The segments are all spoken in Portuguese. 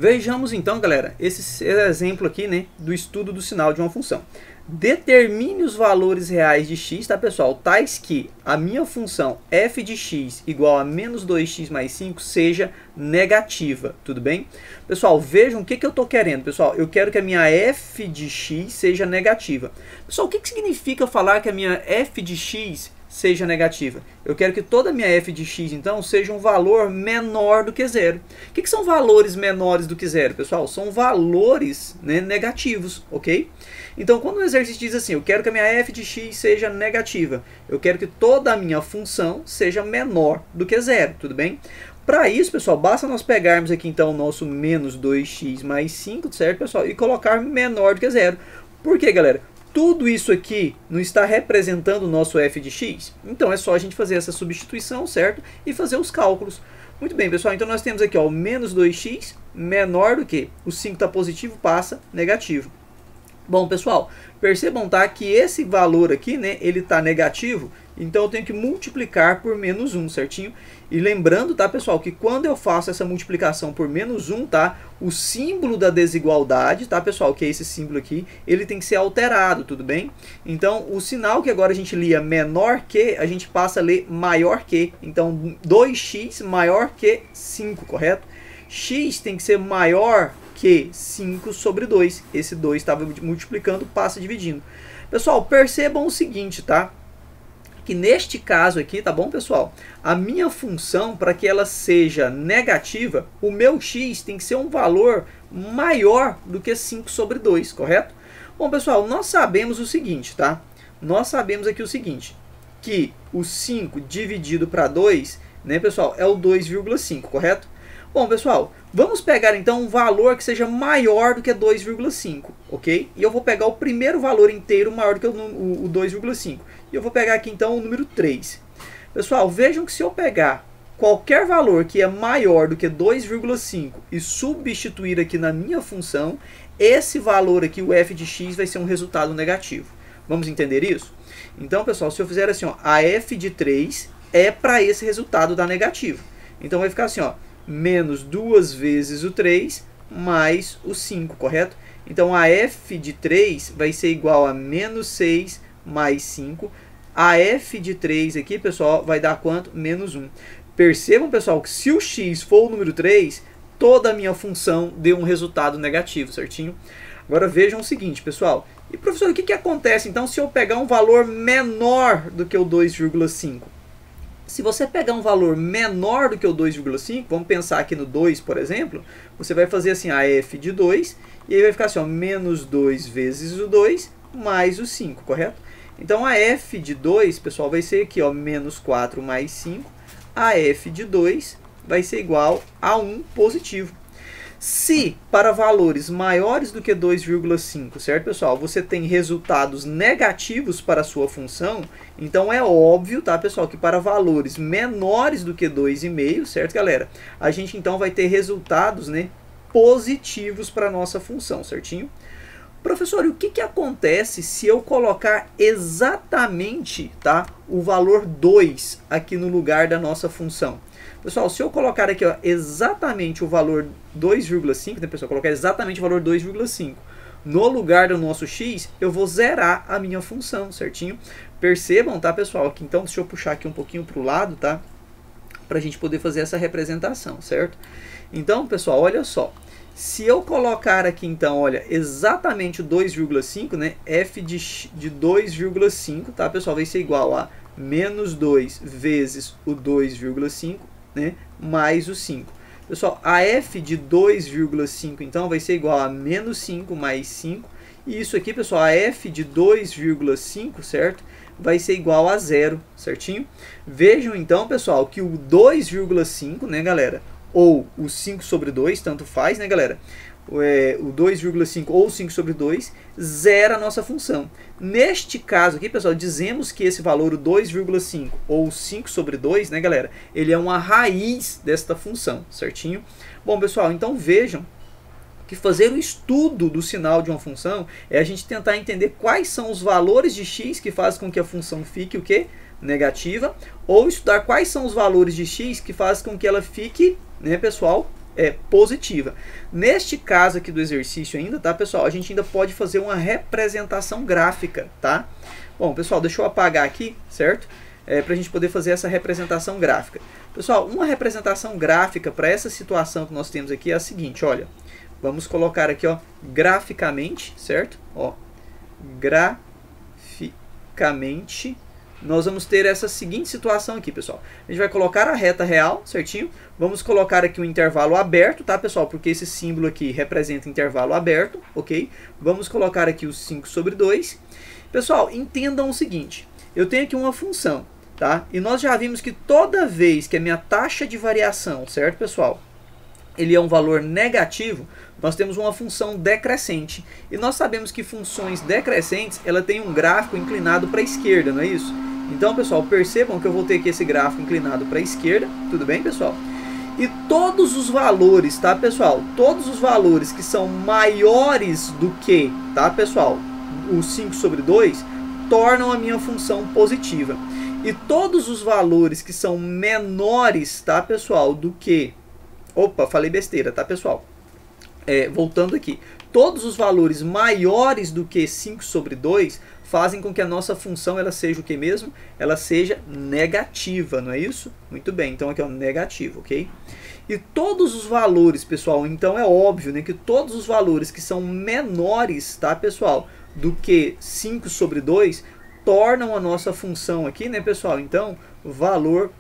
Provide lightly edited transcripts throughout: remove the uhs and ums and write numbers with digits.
Vejamos então, galera, esse exemplo aqui, né, do estudo do sinal de uma função. Determine os valores reais de x, tá, pessoal? Tais que a minha função f de x igual a menos 2x mais 5 seja negativa, tudo bem? Pessoal, vejam o que eu estou querendo, pessoal. Eu quero que a minha f de x seja negativa. Pessoal, o que significa falar que a minha f de x seja negativa? Eu quero que toda a minha f de x, então, seja um valor menor do que zero. O que são valores menores do que zero, pessoal? São valores, né, negativos, ok? Então, quando o exercício diz assim, eu quero que a minha f de x seja negativa, eu quero que toda a minha função seja menor do que zero, tudo bem? Para isso, pessoal, basta nós pegarmos aqui, então, o nosso menos 2x mais 5, certo, pessoal? E colocar menor do que zero. Por quê, galera? Tudo isso aqui não está representando o nosso f de x? Então, é só a gente fazer essa substituição, certo? E fazer os cálculos. Muito bem, pessoal. Então, nós temos aqui, ó, o menos 2x menor do que o 5 está positivo, passa negativo. Bom, pessoal, percebam, tá, que esse valor aqui, né, ele está negativo, então eu tenho que multiplicar por menos 1, certinho? E lembrando, tá, pessoal, que quando eu faço essa multiplicação por menos 1, tá, o símbolo da desigualdade, tá, pessoal, que é esse símbolo aqui, ele tem que ser alterado, tudo bem? Então, o sinal que agora a gente lia menor que, a gente passa a ler maior que. Então, 2x maior que 5, correto? X tem que ser maior que 5 sobre 2. Esse 2 estava multiplicando, passa dividindo. Pessoal, percebam o seguinte, tá? Que neste caso aqui, tá bom, pessoal? A minha função, para que ela seja negativa, o meu x tem que ser um valor maior do que 5 sobre 2, correto? Bom, pessoal, nós sabemos o seguinte, tá? Nós sabemos aqui o seguinte, que o 5 dividido para 2, né, pessoal, é o 2,5, correto? Bom, pessoal, vamos pegar então um valor que seja maior do que 2,5, ok? E eu vou pegar o primeiro valor inteiro maior do que o 2,5. E eu vou pegar aqui então o número 3. Pessoal, vejam que se eu pegar qualquer valor que é maior do que 2,5 e substituir aqui na minha função, esse valor aqui, o f de x, vai ser um resultado negativo. Vamos entender isso? Então, pessoal, se eu fizer assim, ó, a f de 3 é para esse resultado dar negativo. Então vai ficar assim, ó, menos 2 vezes o 3 mais o 5, correto? Então, a f de 3 vai ser igual a menos 6 mais 5. A f de 3 aqui, pessoal, vai dar quanto? Menos 1. Percebam, pessoal, que se o x for o número 3, toda a minha função deu um resultado negativo, certinho? Agora vejam o seguinte, pessoal. E, professor, o que acontece, então, se eu pegar um valor menor do que o 2,5? Se você pegar um valor menor do que o 2,5, vamos pensar aqui no 2, por exemplo, você vai fazer assim, a f de 2, e aí vai ficar assim, ó, menos 2 vezes o 2, mais o 5, correto? Então, a f de 2, pessoal, vai ser aqui, ó, menos 4 mais 5, a f de 2 vai ser igual a 1 positivo. Se para valores maiores do que 2,5, certo, pessoal, você tem resultados negativos para a sua função, então é óbvio, tá, pessoal, que para valores menores do que 2,5, certo, galera, a gente então vai ter resultados, né, positivos para a nossa função, certinho? Professor, e o que acontece se eu colocar exatamente, tá, o valor 2 aqui no lugar da nossa função? Pessoal, se eu colocar aqui, ó, exatamente o valor 2,5, né, pessoal, colocar exatamente o valor 2,5 no lugar do nosso x, eu vou zerar a minha função, certinho? Percebam, tá, pessoal, que então, deixa eu puxar aqui um pouquinho para o lado, tá, para a gente poder fazer essa representação, certo? Então, pessoal, olha só. Se eu colocar aqui, então, olha, exatamente o 2,5, né, f de 2,5, tá, pessoal, vai ser igual a menos 2 vezes o 2,5, né, mais o 5. Pessoal, a f de 2,5, então, vai ser igual a menos 5 mais 5. E isso aqui, pessoal, a f de 2,5, certo? Vai ser igual a 0, certinho? Vejam, então, pessoal, que o 2,5, né, galera, ou o 5 sobre 2, tanto faz, né, galera? O 2,5 ou 5 sobre 2 zera a nossa função. Neste caso aqui, pessoal, dizemos que esse valor, o 2,5 ou 5 sobre 2, né, galera? Ele é uma raiz desta função, certinho? Bom, pessoal, então vejam que fazer o estudo do sinal de uma função é a gente tentar entender quais são os valores de x que fazem com que a função fique o quê? Negativa, ou estudar quais são os valores de x que fazem com que ela fique, né, pessoal, positiva. Neste caso aqui do exercício ainda, tá, pessoal, a gente ainda pode fazer uma representação gráfica, tá? Bom, pessoal, deixa eu apagar aqui, certo? Para a gente poder fazer essa representação gráfica. Pessoal, uma representação gráfica para essa situação que nós temos aqui é a seguinte, olha. Vamos colocar aqui, ó, graficamente, certo? Ó, graficamente, nós vamos ter essa seguinte situação aqui, pessoal. A gente vai colocar a reta real, certinho? Vamos colocar aqui um intervalo aberto, tá, pessoal? Porque esse símbolo aqui representa intervalo aberto, ok? Vamos colocar aqui os 5/2. Pessoal, entendam o seguinte. Eu tenho aqui uma função, tá? E nós já vimos que toda vez que a minha taxa de variação, certo, pessoal? Ele é um valor negativo, nós temos uma função decrescente. E nós sabemos que funções decrescentes, ela tem um gráfico inclinado para a esquerda, não é isso? Então, pessoal, percebam que eu vou ter aqui esse gráfico inclinado para a esquerda, tudo bem, pessoal? E todos os valores, tá, pessoal? Todos os valores que são maiores do que, tá, pessoal? O 5/2 tornam a minha função positiva. E todos os valores que são menores, tá, pessoal, do que... Opa, falei besteira, tá, pessoal? Voltando aqui. Todos os valores maiores do que 5/2 fazem com que a nossa função ela seja o que mesmo? Ela seja negativa, não é isso? Muito bem, então aqui é o negativo, ok? E todos os valores, pessoal, então é óbvio, né, que todos os valores que são menores, tá, pessoal, do que 5/2 tornam a nossa função aqui, né, pessoal? Então, um valor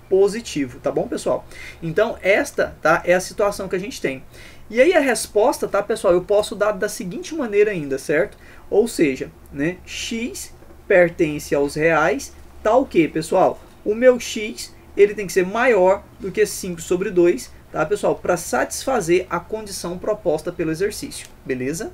positivo, tá bom, pessoal? Então, esta, tá, é a situação que a gente tem. E aí a resposta, tá, pessoal, eu posso dar da seguinte maneira ainda, certo? Ou seja, né, x pertence aos reais, tá o que, pessoal? O meu x, ele tem que ser maior do que 5/2, tá, pessoal? Para satisfazer a condição proposta pelo exercício, beleza?